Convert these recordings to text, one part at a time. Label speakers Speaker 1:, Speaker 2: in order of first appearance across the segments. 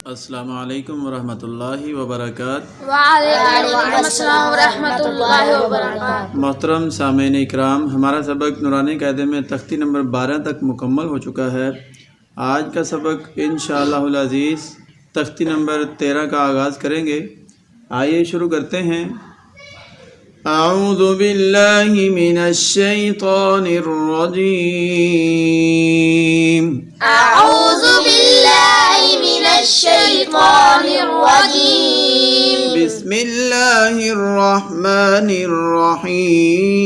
Speaker 1: अस्सलामु अलैकुम वरहमतुल्लाहि वबरकातुहू।
Speaker 2: वालेकुम अस्सलाम वरहमतुल्लाहि वबरकातुहू।
Speaker 1: मोहतरम सामीन इकराम, हमारा सबक नूरानी कायदे में तख्ती नंबर 12 तक मुकम्मल हो चुका है। आज का सबक इंशाअल्लाहुल अज़ीज़ तख्ती नंबर 13 का आगाज़ करेंगे। आइए शुरू करते हैं। अऊज़ु बिल्लाहि मिनश शैतानिर रजीम।
Speaker 2: अऊज़ु बिल्लाहि मिनश शैतानिर रजीम।
Speaker 1: बिस्मिल्लाहिर रहमानिर रहीम।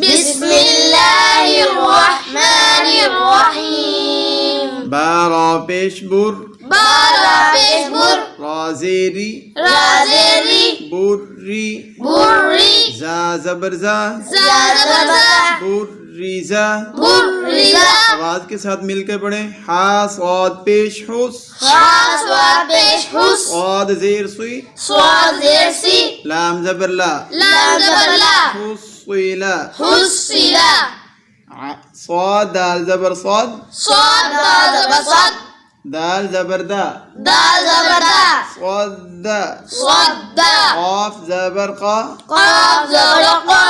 Speaker 2: बिस्मिल्लाहिर रहमानिर रहीम।
Speaker 1: बारा पेश बुर,
Speaker 2: बारा पेश बुर,
Speaker 1: राजेरी
Speaker 2: राजेरी,
Speaker 1: बुर्री,
Speaker 2: बुर्री,
Speaker 1: जा जबर जा,
Speaker 2: जा जबर जा,
Speaker 1: बुर्रिजा।
Speaker 2: बुर्रिजा।
Speaker 1: आवाज के साथ मिलकर पढ़ें। हा स्वाद पेश हुस,
Speaker 2: हा स्वाद पेश हुस,
Speaker 1: स्वाद जेर सुई,
Speaker 2: स्वाद जेर सी,
Speaker 1: लाम जबर ला,
Speaker 2: लाम जबर ला,
Speaker 1: हुस्सिला।
Speaker 2: हुस्सिला।
Speaker 1: स्वाद दाल जबर स्वाद,
Speaker 2: स्वाद दाल जबर स्वाद,
Speaker 1: दाल जबर दा,
Speaker 2: दाल जबर दा,
Speaker 1: स्वाद,
Speaker 2: स्वद्दा,
Speaker 1: क़ाफ जबर क़ा,
Speaker 2: क़ाफ जबर क़ा,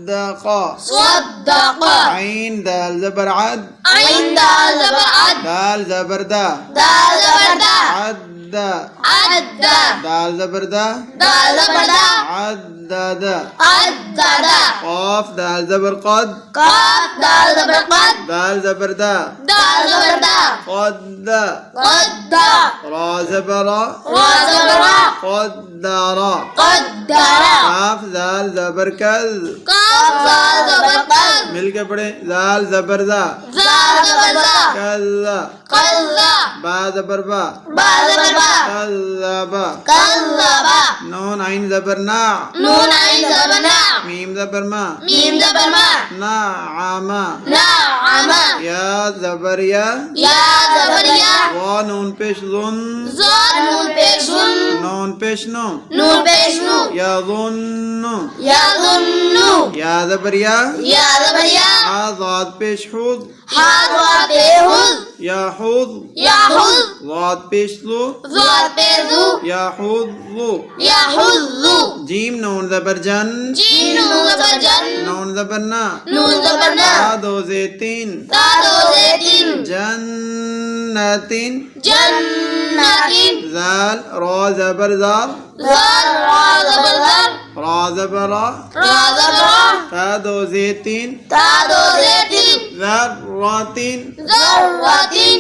Speaker 1: स्वद्दक़ा।
Speaker 2: स्वद्दक़ा।
Speaker 1: आइन दाल जबर आद,
Speaker 2: आइन दाल जबर अद,
Speaker 1: दाल जबर दा,
Speaker 2: दाल जबर दा,
Speaker 1: अद्दा।
Speaker 2: अद्दा,
Speaker 1: दाल जबर दा,
Speaker 2: दाल जबर दा,
Speaker 1: अद्ददा।
Speaker 2: अद्ददा।
Speaker 1: क़ाफ दाल जबर क़द,
Speaker 2: क़ाफ दाल जबर क़द,
Speaker 1: दाल जबर दा,
Speaker 2: दाल जबर दा,
Speaker 1: क़द्दा।
Speaker 2: क़द्दा।
Speaker 1: रा जबर रा,
Speaker 2: रा जबर रा,
Speaker 1: क़द्दारा।
Speaker 2: क़द्दारा।
Speaker 1: काफ दाल जबर कल,
Speaker 2: क़ाफ दाल जबर क़ल,
Speaker 1: मिलके पढ़े। दाल जबर दा,
Speaker 2: दाल जबर दा,
Speaker 1: कल्ला।
Speaker 2: क़ल्ला,
Speaker 1: बा जबर बा,
Speaker 2: बा जबर बा,
Speaker 1: कल्लबा।
Speaker 2: क़ल्लबा।
Speaker 1: नून आइन जबर ना,
Speaker 2: नून आइन जबर ना,
Speaker 1: मीम जबर मा,
Speaker 2: मीम जबर मा,
Speaker 1: नाआमा।
Speaker 2: नाअमा।
Speaker 1: या जबर या,
Speaker 2: या जबर या,
Speaker 1: वा नून पेश ज़ुन,
Speaker 2: ज़ा नून पेश ज़ुन,
Speaker 1: नून पेश नो,
Speaker 2: नून पेश नू,
Speaker 1: या ज़ुन्नु।
Speaker 2: या ज़ुन्नु,
Speaker 1: या जबर या,
Speaker 2: या जबर या,
Speaker 1: आ ज़ाद पेश हुद,
Speaker 2: हा ज़ा पे हुज़,
Speaker 1: या हुद।
Speaker 2: या हुज़,
Speaker 1: ज़ाद पेश ज़ु,
Speaker 2: ज़ा पे ज़ू,
Speaker 1: या हुज़्ज़ु।
Speaker 2: या हुज़्ज़ु।
Speaker 1: जीम नून जबर जन,
Speaker 2: जीन नून जबर जन,
Speaker 1: नून जबर ना,
Speaker 2: नून जबर ना,
Speaker 1: ता दो जे तीन,
Speaker 2: ता दो जे तीन,
Speaker 1: जन्नतिन।
Speaker 2: जन्नतिन।
Speaker 1: जाल रा जबर जाल,
Speaker 2: ज़ाल रा जबर ज़ाल,
Speaker 1: रा जबर रा,
Speaker 2: रा जबर रा,
Speaker 1: ता दो जे तीन,
Speaker 2: ता दो जे तीन,
Speaker 1: ज़र्रातिन।
Speaker 2: ज़र्रातिन।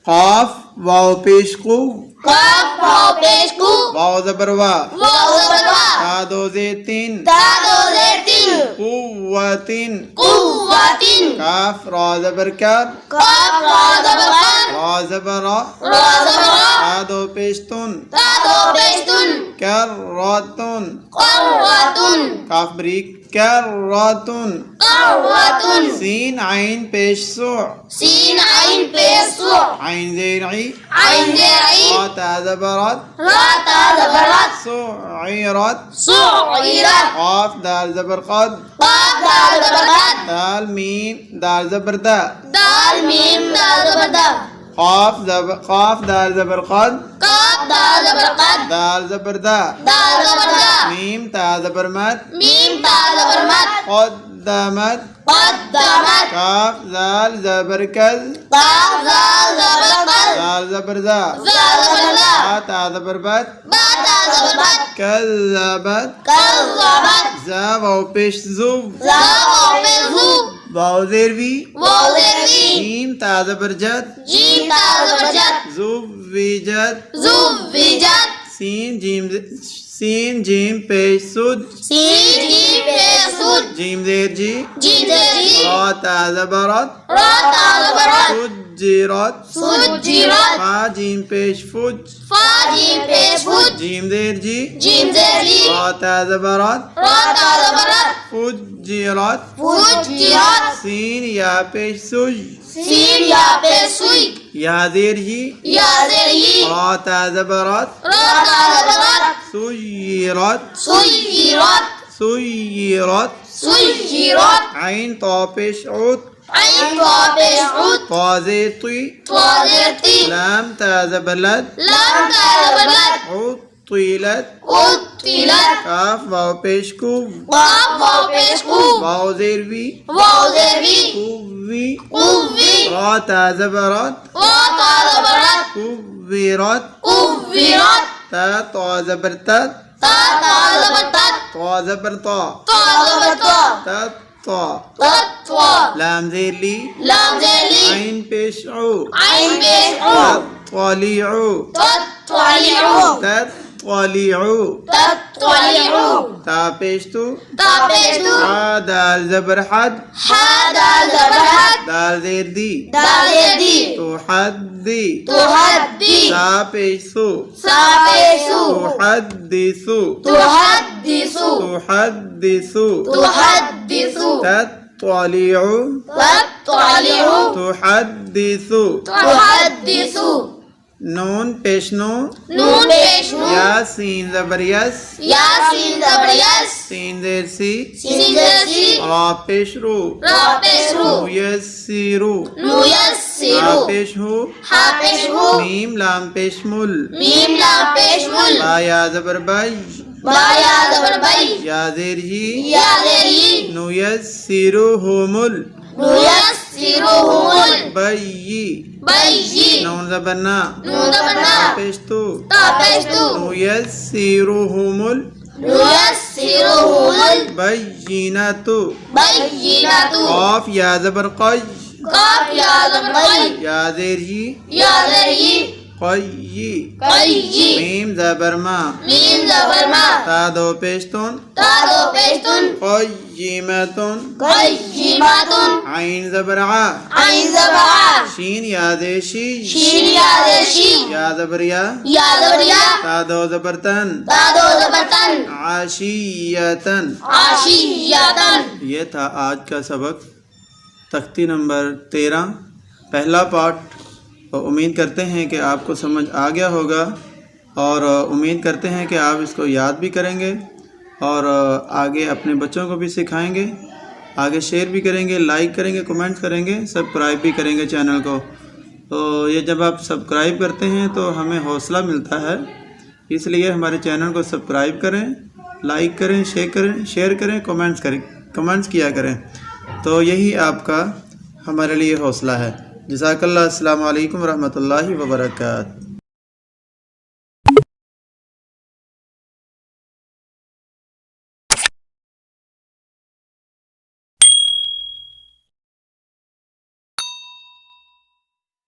Speaker 1: क़ाफ वाव पेश कु,
Speaker 2: क़ाफ वाव पेश कु,
Speaker 1: वाव जबर वा,
Speaker 2: वाव जबर वा,
Speaker 1: ता दो जे तीन,
Speaker 2: ता दो जे तीन,
Speaker 1: कुव्वतिन।
Speaker 2: कुव्वतिन।
Speaker 1: काफ रा जबर कर,
Speaker 2: क़ाफ रा जबर क़ा,
Speaker 1: रा जबर रा,
Speaker 2: रा जबर रा,
Speaker 1: ता दो पेश तुन,
Speaker 2: ता दो पेश तुन,
Speaker 1: कर्रातुन।
Speaker 2: क़र्रतुन,
Speaker 1: काफ ब्रीक, कर्रातुन।
Speaker 2: क़र्रतुन।
Speaker 1: सीन आइन पेश सु,
Speaker 2: सीन आइन पेश सु,
Speaker 1: आइन ज़ेर ई,
Speaker 2: आइन ज़ेर ई,
Speaker 1: रा ता जबरत,
Speaker 2: रा ता जबर रत,
Speaker 1: सुइरत।
Speaker 2: सुइरत।
Speaker 1: क़ाफ दाल जबर क़द,
Speaker 2: क़ाफ दाल जबर क़द,
Speaker 1: दाल मीम दाल जबर दा,
Speaker 2: दाल मीम दाल जबर दा,
Speaker 1: क़ाफ दाल जबर क़द,
Speaker 2: क़ाफ दाल जबर क़द,
Speaker 1: दाल जबर दा,
Speaker 2: दाल जबर दा,
Speaker 1: मीम ता जबर मत,
Speaker 2: मीम ता जबर मत,
Speaker 1: क़द्दमत।
Speaker 2: क़द्दमत।
Speaker 1: काफ दाल जबर कल,
Speaker 2: क़ाफ दाल जबर क़द,
Speaker 1: दाल जबर दा,
Speaker 2: ज़ा जबर ज़ा,
Speaker 1: बा ता जबर बत,
Speaker 2: बा ता जबर बत,
Speaker 1: कल्लबत।
Speaker 2: कल्लबत।
Speaker 1: जा वाव पेश ज़ु,
Speaker 2: ज़ा वाव पे ज़ू,
Speaker 1: वाव ज़ेर वी,
Speaker 2: वाव ज़ेर वी,
Speaker 1: जीम ता जबर जद,
Speaker 2: जीम ता जबर जत,
Speaker 1: ज़ुव्विजत।
Speaker 2: ज़ुव्विजत।
Speaker 1: सीन जीम पेश सुद,
Speaker 2: सीन जीम पेश सुद,
Speaker 1: जीम ज़ेर जी,
Speaker 2: जीम ज़ेर जी,
Speaker 1: रा ता जबरत,
Speaker 2: रा ता जबर रत,
Speaker 1: सुज्जिरत।
Speaker 2: सुज्जिरत।
Speaker 1: फा जीम पेश फुज,
Speaker 2: फा जीम पेश फुज,
Speaker 1: जीम ज़ेर जी,
Speaker 2: जीम ज़ेर जी,
Speaker 1: रा ता जबरत,
Speaker 2: रा ता जबर रत,
Speaker 1: फुज्जिरत।
Speaker 2: फुज्जिरत।
Speaker 1: सीन या पेश सुज,
Speaker 2: सीन या पेश सुई,
Speaker 1: या ज़ेर जी,
Speaker 2: या ज़ेर ही,
Speaker 1: रा ता जबरत,
Speaker 2: रा ता जबर रत,
Speaker 1: सुय्यिरत।
Speaker 2: सुय्यिरत।
Speaker 1: सुय्यिरत।
Speaker 2: सुय्यिरत।
Speaker 1: आइन ता पेश उद,
Speaker 2: ऐन वा पेश उद
Speaker 1: क़ाज़े तुई
Speaker 2: क़ाज़ती
Speaker 1: लाम ता ज़बर लद
Speaker 2: लाम ता ज़बर लद
Speaker 1: उद तुइलत
Speaker 2: उतिलत
Speaker 1: काफ वाव पेश कुव
Speaker 2: काफ वा पेश कु
Speaker 1: वाव ज़ेर वी
Speaker 2: वाव ज़ेरवी
Speaker 1: कुव्वी
Speaker 2: कुव्वी
Speaker 1: रा ता ज़बरत
Speaker 2: वा ता ज़बरत
Speaker 1: कुव्विरत
Speaker 2: कुव्विरत
Speaker 1: ता ता ज़बर तत
Speaker 2: ता ता ज़बर तत
Speaker 1: ता ज़बर ता
Speaker 2: ता ज़बर ता
Speaker 1: तत ता
Speaker 2: तत्वा
Speaker 1: लाम ज़ेर ली
Speaker 2: लाम ज़ेली
Speaker 1: ऐन पेश उ
Speaker 2: ऐन पेश उ
Speaker 1: तत्वालिउ
Speaker 2: तत्वालिउ
Speaker 1: तत्वालिउ
Speaker 2: तत्वालिउ
Speaker 1: ता पेश तु
Speaker 2: ता पेश तु
Speaker 1: हा दाल ज़बर हद
Speaker 2: हा दाल ज़बर हद
Speaker 1: दाल ज़ेर दी
Speaker 2: दाल ज़ेदी
Speaker 1: तुहद्दी
Speaker 2: तुहद्दी
Speaker 1: सा पेश सु
Speaker 2: सा पेश उ
Speaker 1: तुहद्दिसु
Speaker 2: तुहद्दिसु
Speaker 1: तुहद्दिसु
Speaker 2: तुहद्दिसु
Speaker 1: तत्वालिउ
Speaker 2: तत्वालिउ
Speaker 1: तुहद्दिसु
Speaker 2: तुहद्दिसु
Speaker 1: नून पेश नु
Speaker 2: नून पेश नु
Speaker 1: या सीन ज़बर यस
Speaker 2: या सीन ज़बर यस
Speaker 1: सीन ज़ेर सी
Speaker 2: सीन ज़ेर सी
Speaker 1: रा पेश रू
Speaker 2: रा पेश रु
Speaker 1: यस्सिरु
Speaker 2: नु
Speaker 1: हा
Speaker 2: यस्सिरु
Speaker 1: पेश हु
Speaker 2: हा पेश हु
Speaker 1: मीम लाम पेश मुल
Speaker 2: मीम लाम पेश मुल
Speaker 1: बा या ज़बर बज
Speaker 2: बा या ज़बर बई
Speaker 1: या ज़ेर ही
Speaker 2: या ज़ेरी
Speaker 1: नु यस्सिरुहुमुल
Speaker 2: नु यस्सिरुहुमुल
Speaker 1: बय्यी
Speaker 2: बय्यी
Speaker 1: नून ज़बर ना
Speaker 2: नून ज़बर ना
Speaker 1: पेश तु
Speaker 2: ता पेश तु
Speaker 1: नु यस्सिरुहुमुल
Speaker 2: नु यस्सिरुहुमुल
Speaker 1: बय्यिनतु
Speaker 2: बय्यिनतु
Speaker 1: क़ाफ या ज़बर क़य
Speaker 2: काफ या ज़बर कई
Speaker 1: या ज़ेर ही
Speaker 2: या ज़ेरी
Speaker 1: क़य्यी
Speaker 2: कय्यी
Speaker 1: मीम ज़बर मा
Speaker 2: मीम ज़बर मा
Speaker 1: ता दो पेशतुन
Speaker 2: ता दो पेश तुन
Speaker 1: क़य्यिमतुन
Speaker 2: कय्यिमतुन
Speaker 1: ऐन ज़बर आ
Speaker 2: ऐन ज़बर आ
Speaker 1: शीन या देशी
Speaker 2: शीन या ज़ेशी
Speaker 1: या ज़बर या
Speaker 2: या ज़बर या
Speaker 1: ता दो ज़बर तन
Speaker 2: ता दो ज़बर तन
Speaker 1: आशियतन
Speaker 2: आशियतन।
Speaker 1: ये था आज का सबक तख्ती नंबर 13 पहला पार्ट। उम्मीद करते हैं कि आपको समझ आ गया होगा और उम्मीद करते हैं कि आप इसको याद भी करेंगे और आगे अपने बच्चों को भी सिखाएंगे, आगे शेयर भी करेंगे, लाइक करेंगे, कमेंट्स करेंगे, सब्सक्राइब भी करेंगे चैनल को। तो ये जब आप सब्सक्राइब करते हैं तो हमें हौसला मिलता है, इसलिए हमारे चैनल को सब्सक्राइब करें, लाइक करें, शेयर करें, कमेंट्स किया करें। तो यही आपका हमारे लिए हौसला है। जज़ाकल्लाह। अस्सलामु अलैकुम रहमतुल्लाहि व बरकातहू।